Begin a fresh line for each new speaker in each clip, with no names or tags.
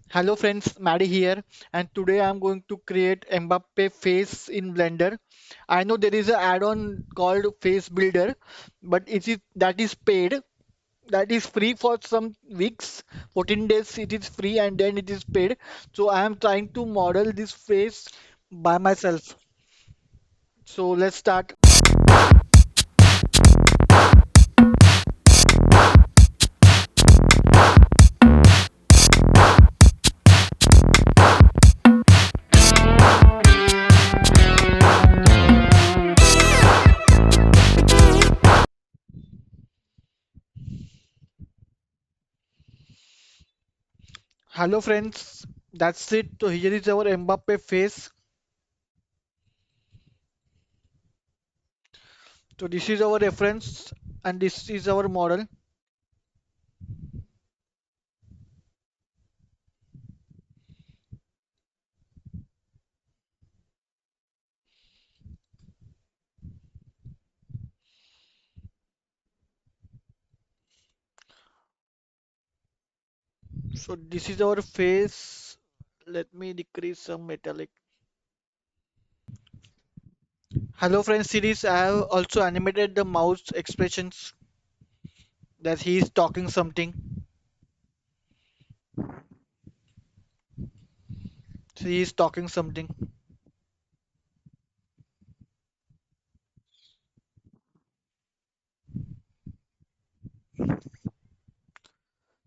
Hello friends, Maddie here, and today I'm going to create Mbappe face in Blender. I know there is an add-on called Face Builder, but that is paid. That is free for some weeks, 14 days it is free and then it is paid. So I am trying to model this face by myself. So let's start. Hello friends, that's it. So here is our Mbappe face. So this is our reference and this is our model. So this is our face. Let me decrease some metallic. Hello friends series. I have also animated the mouse expressions that he is talking something. So he is talking something.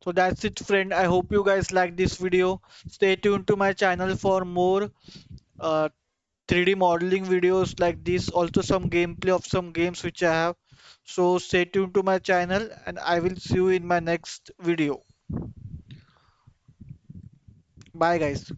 So that's it friend. I hope you guys like this video. Stay tuned to my channel for more uh, 3D modeling videos like this. Also some gameplay of some games which I have. So stay tuned to my channel and I will see you in my next video. Bye guys.